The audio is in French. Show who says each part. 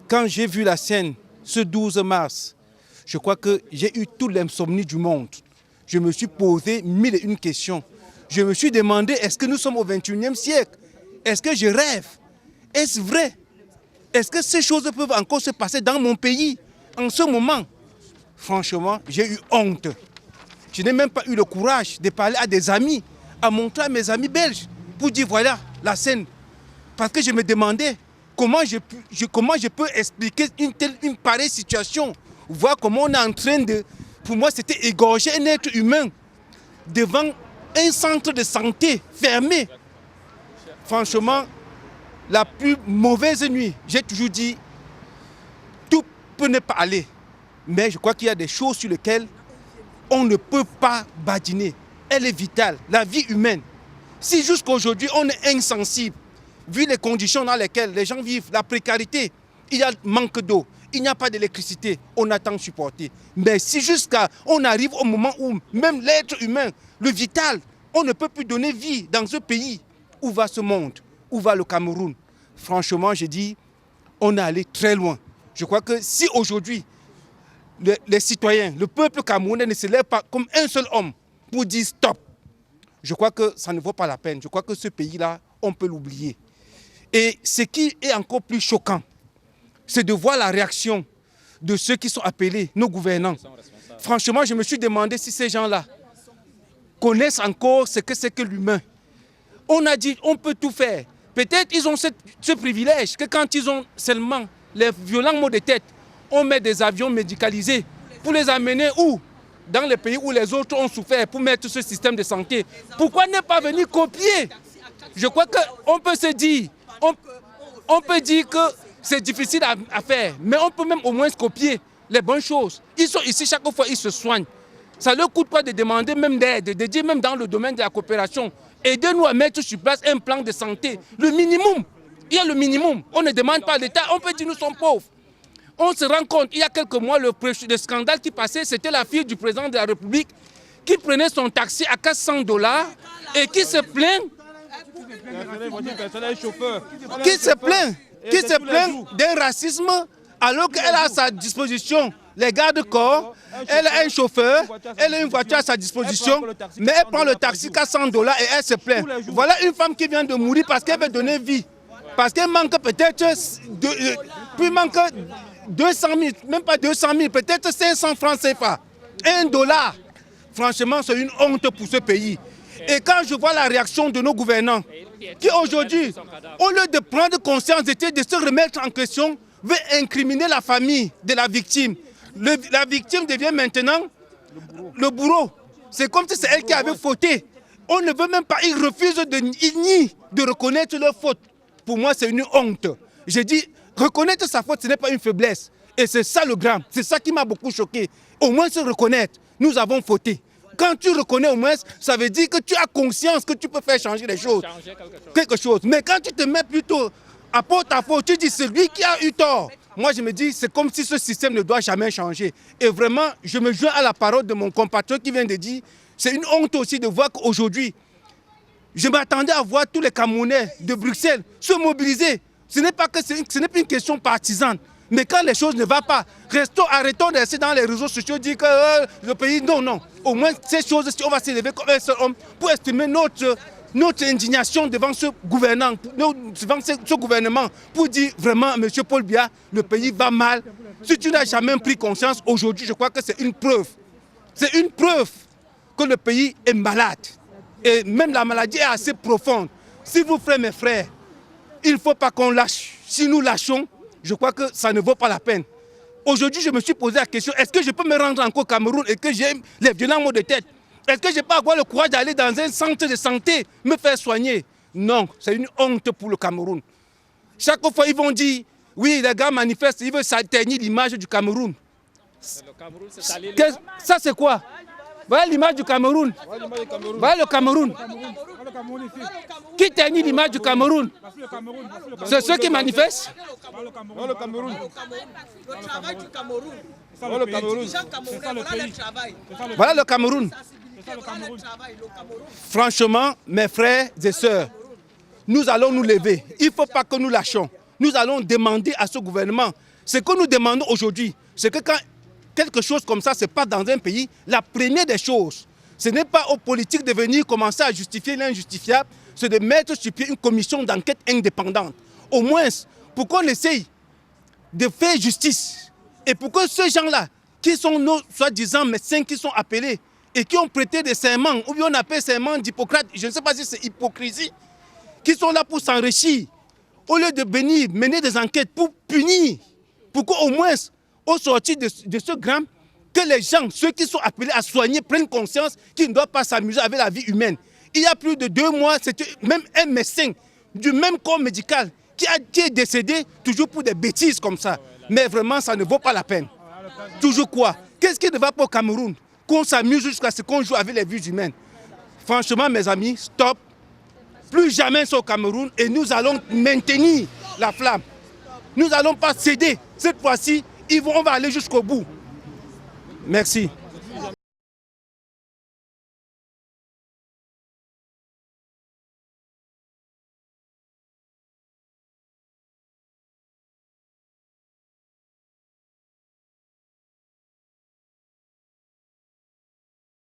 Speaker 1: Quand j'ai vu la scène ce 12 mars, je crois que j'ai eu toute l'insomnie du monde. Je me suis posé 1001 questions. Je me suis demandé, est-ce que nous sommes au 21e siècle? Est-ce que je rêve? Est-ce vrai? Est-ce que ces choses peuvent encore se passer dans mon pays en ce moment? Franchement, j'ai eu honte. Je n'ai même pas eu le courage de parler à des amis, à montrer à mes amis belges, pour dire voilà la scène. Parce que je me demandais comment je peux expliquer une pareille situation. Voir comment on est en train de... Pour moi, c'était égorger un être humain devant un centre de santé fermé. Franchement, la plus mauvaise nuit, j'ai toujours dit, tout peut ne pas aller. Mais je crois qu'il y a des choses sur lesquelles on ne peut pas badiner. Elle est vitale, la vie humaine. Si jusqu'à aujourd'hui on est insensible, vu les conditions dans lesquelles les gens vivent, la précarité, il y a manque d'eau, il n'y a pas d'électricité, on attend supporter. Mais si jusqu'à on arrive au moment où même l'être humain, le vital, on ne peut plus donner vie dans ce pays, où va ce monde? Où va le Cameroun? Franchement, je dis, on est allé très loin. Je crois que si aujourd'hui, les citoyens, le peuple camerounais ne se lève pas comme un seul homme pour dire stop, je crois que ça ne vaut pas la peine. Je crois que ce pays-là, on peut l'oublier. Et ce qui est encore plus choquant, c'est de voir la réaction de ceux qui sont appelés nos gouvernants. Franchement, je me suis demandé si ces gens-là connaissent encore ce que c'est que l'humain. On a dit on peut tout faire. Peut-être ils ont ce privilège que quand ils ont seulement les violents maux de tête, on met des avions médicalisés pour les amener où? Dans les pays où les autres ont souffert pour mettre ce système de santé. Pourquoi ne pas venir copier? Je crois qu'on peut se dire, on peut dire que c'est difficile à faire, mais on peut même au moins copier les bonnes choses. Ils sont ici, chaque fois ils se soignent. Ça ne leur coûte pas de demander même d'aide, de dire même dans le domaine de la coopération, aidez-nous à mettre sur place un plan de santé. Le minimum, il y a le minimum. On ne demande pas à l'État, on peut dire nous sommes pauvres. On se rend compte, il y a quelques mois, le scandale qui passait, c'était la fille du président de la République qui prenait son taxi à $400 et qui se plaint d'un racisme alors qu'elle a à sa disposition les gardes-corps, elle a un chauffeur, elle a une voiture à sa disposition, mais elle prend le taxi $400 et elle se plaint. Voilà une femme qui vient de mourir parce qu'elle veut donner vie. Parce qu'elle manque peut-être, puis manque 200 000, même pas 200 000, peut-être 500 francs CFA, $1. Franchement, c'est une honte pour ce pays. Et quand je vois la réaction de nos gouvernants, qui aujourd'hui, au lieu de prendre conscience, de se remettre en question, veut incriminer la famille de la victime. La victime devient maintenant le bourreau. C'est comme si c'est elle qui avait fauté. On ne veut même pas, ils refusent de reconnaître leur faute. Pour moi, c'est une honte. J'ai dit, reconnaître sa faute, ce n'est pas une faiblesse. Et c'est ça le drame. C'est ça qui m'a beaucoup choqué. Au moins se reconnaître. Nous avons fauté. Quand tu reconnais au moins, ça veut dire que tu as conscience que tu peux faire changer les choses. Quelque chose. Mais quand tu te mets plutôt à porte à porte, tu dis c'est lui qui a eu tort. Moi, je me dis, c'est comme si ce système ne doit jamais changer. Et vraiment, je me joins à la parole de mon compatriote qui vient de dire, c'est une honte aussi de voir qu'aujourd'hui, je m'attendais à voir tous les Camerounais de Bruxelles se mobiliser. Ce n'est pas une question partisane. Mais quand les choses ne vont pas, arrêtons de rester dans les réseaux sociaux, dire que le pays, non. Au moins, ces choses, on va se lever comme un seul homme pour exprimer notre indignation devant ce gouvernement, pour dire vraiment, M. Paul Biya, le pays va mal. Si tu n'as jamais pris conscience, aujourd'hui, je crois que c'est une preuve. C'est une preuve que le pays est malade. Et même la maladie est assez profonde. S'il vous plaît, mes frères, il ne faut pas qu'on lâche. Si nous lâchons, je crois que ça ne vaut pas la peine. Aujourd'hui, je me suis posé la question, est-ce que je peux me rendre encore au Cameroun et que j'ai les violents maux de tête? Est-ce que je peux avoir le courage d'aller dans un centre de santé, me faire soigner? Non, c'est une honte pour le Cameroun. Chaque fois, ils vont dire, oui, les gars manifestent, ils veulent ternir l'image du Cameroun. Ça, c'est quoi? Voilà l'image du Cameroun. Voilà le Cameroun. Qui ternit l'image du Cameroun? C'est ceux qui manifestent.
Speaker 2: Voilà le Cameroun. Le travail du Cameroun.
Speaker 1: Voilà le Cameroun. Franchement, mes frères et sœurs, nous allons nous lever. Il ne faut pas que nous lâchions. Nous allons demander à ce gouvernement Ce que nous demandons aujourd'hui, c'est que quand quelque chose comme ça se passe dans un pays, la première des choses, ce n'est pas aux politiques de venir commencer à justifier l'injustifiable, c'est de mettre sur pied une commission d'enquête indépendante. Au moins, pour qu'on essaye de faire justice. Et pour que ces gens-là, qui sont nos soi-disant médecins qui sont appelés et qui ont prêté des serments, ou bien on appelle serment d'Hippocrate, je ne sais pas si c'est hypocrisie, qui sont là pour s'enrichir, au lieu de venir mener des enquêtes pour punir, pour qu'au moins, au sortir de ce drame, que les gens, ceux qui sont appelés à soigner, prennent conscience qu'ils ne doivent pas s'amuser avec la vie humaine. Il y a plus de 2 mois, c'était même un médecin du même corps médical qui est décédé toujours pour des bêtises comme ça. Mais vraiment, ça ne vaut pas la peine. Toujours quoi? Qu'est-ce qui ne va pas au Cameroun? Qu'on s'amuse jusqu'à ce qu'on joue avec les vies humaines. Franchement, mes amis, stop. Plus jamais au Cameroun et nous allons maintenir la flamme. Nous n'allons pas céder. Cette fois-ci, on va aller jusqu'au bout. Merci.